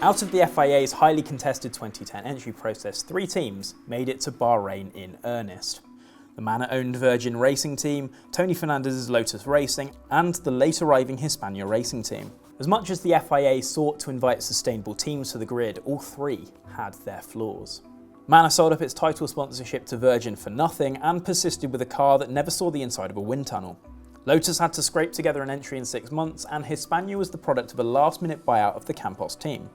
Out of the FIA's highly contested 2010 entry process, 3 teams made it to Bahrain in earnest. The Manor-owned Virgin Racing Team, Tony Fernandez's Lotus Racing, and the late-arriving Hispania Racing Team. As much as the FIA sought to invite sustainable teams to the grid, all 3 had their flaws. Manor sold up its title sponsorship to Virgin for nothing and persisted with a car that never saw the inside of a wind tunnel. Lotus had to scrape together an entry in 6 months, and Hispania was the product of a last-minute buyout of the Campos team.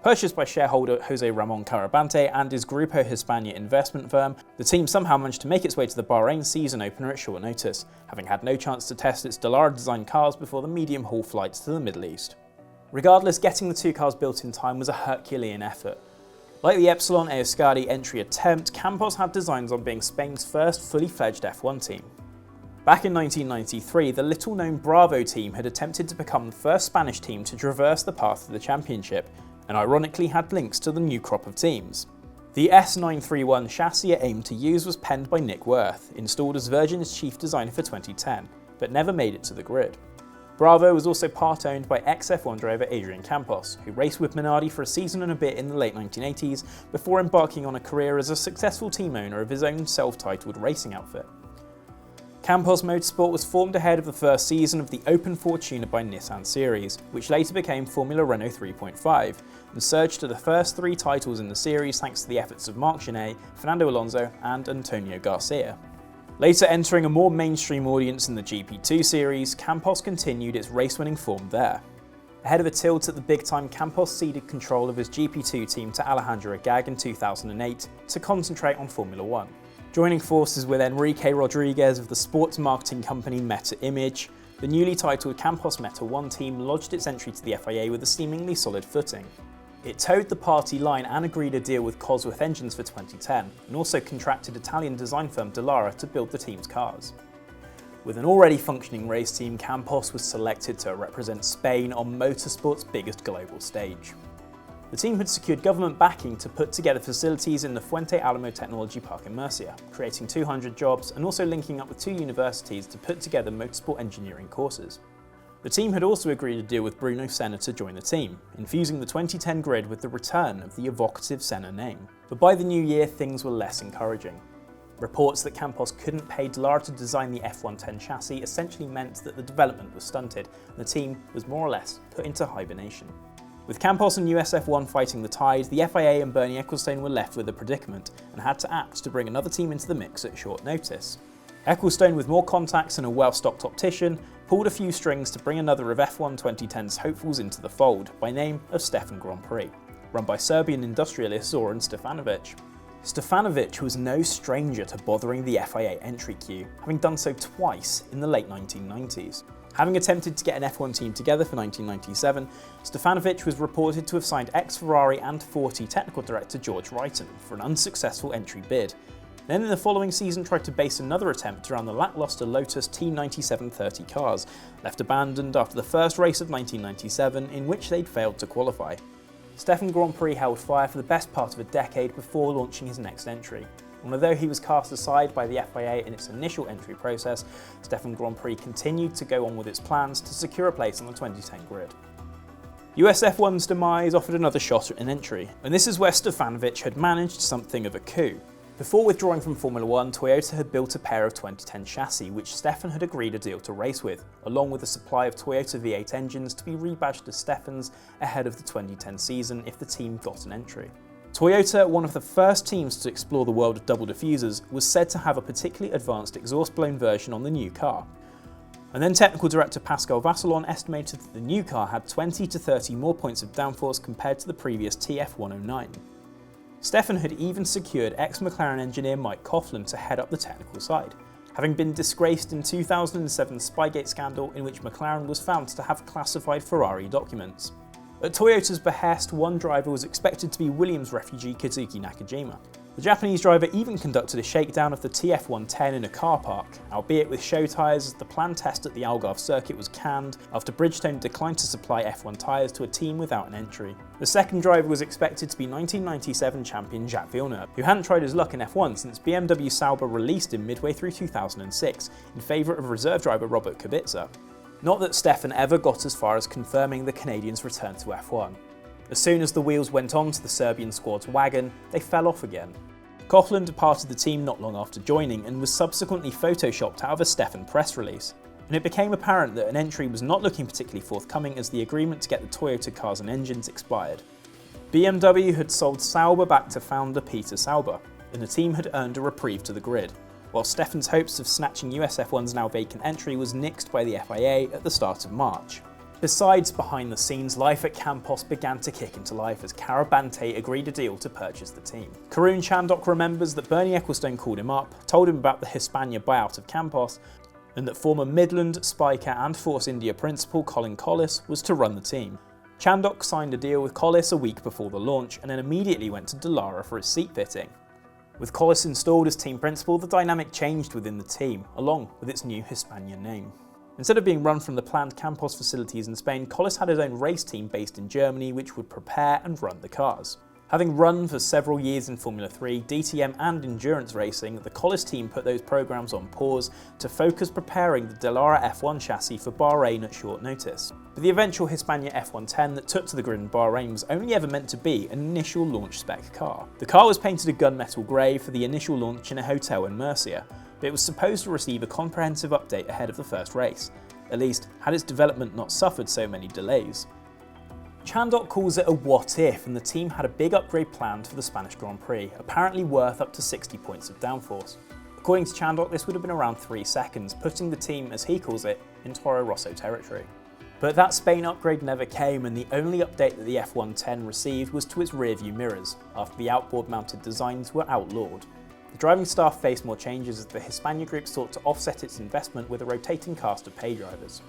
Purchased by shareholder Jose Ramon Carabante and his Grupo Hispania investment firm, the team somehow managed to make its way to the Bahrain season opener at short notice, having had no chance to test its Dallara-designed cars before the medium-haul flights to the Middle East. Regardless, getting the 2 cars built in time was a Herculean effort. Like the Epsilon Euskadi entry attempt, Campos had designs on being Spain's first fully-fledged F1 team. Back in 1993, the little-known Bravo team had attempted to become the first Spanish team to traverse the path to the championship, and ironically had links to the new crop of teams. The S931 chassis it aimed to use was penned by Nick Worth, installed as Virgin's chief designer for 2010, but never made it to the grid. Bravo was also part-owned by ex-F1 driver Adrian Campos, who raced with Minardi for a season and a bit in the late 1980s before embarking on a career as a successful team owner of his own self-titled racing outfit. Campos Motorsport was formed ahead of the first season of the Open Fortuna by Nissan series, which later became Formula Renault 3.5, and surged to the first 3 titles in the series thanks to the efforts of Marc Genet, Fernando Alonso and Antonio Garcia. Later entering a more mainstream audience in the GP2 series, Campos continued its race-winning form there. Ahead of a tilt at the big time, Campos ceded control of his GP2 team to Alejandro Agag in 2008 to concentrate on Formula 1. Joining forces with Enrique Rodriguez of the sports marketing company Meta Image, the newly titled Campos Meta 1 team lodged its entry to the FIA with a seemingly solid footing. It towed the party line and agreed a deal with Cosworth Engines for 2010, and also contracted Italian design firm Dallara to build the team's cars. With an already functioning race team, Campos was selected to represent Spain on motorsport's biggest global stage. The team had secured government backing to put together facilities in the Fuente Alamo Technology Park in Murcia, creating 200 jobs and also linking up with 2 universities to put together motorsport engineering courses. The team had also agreed a deal with Bruno Senna to join the team, infusing the 2010 grid with the return of the evocative Senna name. But by the new year, things were less encouraging. Reports that Campos couldn't pay Dallara to design the F110 chassis essentially meant that the development was stunted, and the team was more or less put into hibernation. With Campos and USF1 fighting the tide, the FIA and Bernie Ecclestone were left with a predicament and had to act to bring another team into the mix at short notice. Ecclestone, with more contacts and a well-stocked optician, pulled a few strings to bring another of F1 2010's hopefuls into the fold, by name of Stefan Grand Prix, run by Serbian industrialist Zoran Stefanovic. Stefanovic was no stranger to bothering the FIA entry queue, having done so twice in the late 1990s. Having attempted to get an F1 team together for 1997, Stefanovic was reported to have signed ex-Ferrari and Forti technical director George Wrighton for an unsuccessful entry bid. Then in the following season tried to base another attempt around the lackluster Lotus T9730 cars, left abandoned after the first race of 1997 in which they'd failed to qualify. Stefan Grand Prix held fire for the best part of a decade before launching his next entry. And although he was cast aside by the FIA in its initial entry process, Stefan Grand Prix continued to go on with its plans to secure a place on the 2010 grid. USF1's demise offered another shot at an entry, and this is where Stefanovic had managed something of a coup. Before withdrawing from Formula 1, Toyota had built a pair of 2010 chassis which Stefan had agreed a deal to race with, along with a supply of Toyota V8 engines to be rebadged as Stefan's ahead of the 2010 season if the team got an entry. Toyota, one of the first teams to explore the world of double diffusers, was said to have a particularly advanced exhaust-blown version on the new car. And then technical director Pascal Vasselon estimated that the new car had 20 to 30 more points of downforce compared to the previous TF109. Stefan had even secured ex-McLaren engineer Mike Coughlin to head up the technical side, having been disgraced in 2007's Spygate scandal in which McLaren was found to have classified Ferrari documents. At Toyota's behest, one driver was expected to be Williams refugee Kazuki Nakajima. The Japanese driver even conducted a shakedown of the TF110 in a car park, albeit with show tyres as the planned test at the Algarve circuit was canned after Bridgestone declined to supply F1 tyres to a team without an entry. The second driver was expected to be 1997 champion Jacques Villeneuve, who hadn't tried his luck in F1 since BMW Sauber released him midway through 2006 in favour of reserve driver Robert Kubica. Not that Stefan ever got as far as confirming the Canadian's return to F1. As soon as the wheels went onto the Serbian squad's wagon, they fell off again. Coughlin departed the team not long after joining and was subsequently photoshopped out of a Stefan press release, and it became apparent that an entry was not looking particularly forthcoming as the agreement to get the Toyota cars and engines expired. BMW had sold Sauber back to founder Peter Sauber, and the team had earned a reprieve to the grid, while Stefan's hopes of snatching US F1's now vacant entry was nixed by the FIA at the start of March. Besides, behind the scenes, life at Campos began to kick into life as Carabante agreed a deal to purchase the team. Karun Chandhok remembers that Bernie Ecclestone called him up, told him about the Hispania buyout of Campos, and that former Midland, Spiker and Force India principal Colin Collis was to run the team. Chandhok signed a deal with Collis a week before the launch and then immediately went to Dallara for his seat fitting. With Collis installed as team principal, the dynamic changed within the team, along with its new Hispania name. Instead of being run from the planned Campos facilities in Spain, Collis had his own race team based in Germany which would prepare and run the cars. Having run for several years in Formula 3, DTM and endurance racing, the Collis team put those programs on pause to focus preparing the Dallara F1 chassis for Bahrain at short notice. But the eventual Hispania F110 that took to the grid in Bahrain was only ever meant to be an initial launch spec car. The car was painted a gunmetal grey for the initial launch in a hotel in Murcia, but it was supposed to receive a comprehensive update ahead of the first race, at least had its development not suffered so many delays. Chandhok calls it a what if, and the team had a big upgrade planned for the Spanish Grand Prix, apparently worth up to 60 points of downforce. According to Chandhok, this would have been around 3 seconds, putting the team, as he calls it, in Toro Rosso territory. But that Spain upgrade never came, and the only update that the F110 received was to its rear-view mirrors, after the outboard-mounted designs were outlawed. The driving staff faced more changes as the Hispania group sought to offset its investment with a rotating cast of pay drivers.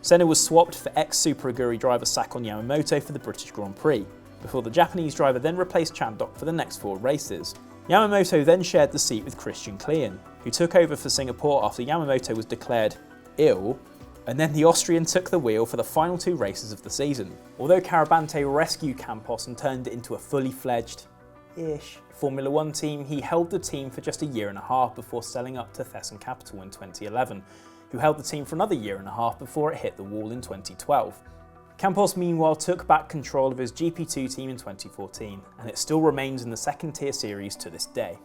Senna was swapped for ex-Super Aguri driver Sakon Yamamoto for the British Grand Prix, before the Japanese driver then replaced Chandhok for the next 4 races. Yamamoto then shared the seat with Christian Klein, who took over for Singapore after Yamamoto was declared ill, and then the Austrian took the wheel for the final 2 races of the season. Although Carabante rescued Campos and turned it into a fully fledged-ish Formula 1 team, he held the team for just a year and a half before selling up to Thesson Capital in 2011, who held the team for another year and a half before it hit the wall in 2012. Campos meanwhile took back control of his GP2 team in 2014, and it still remains in the second tier series to this day.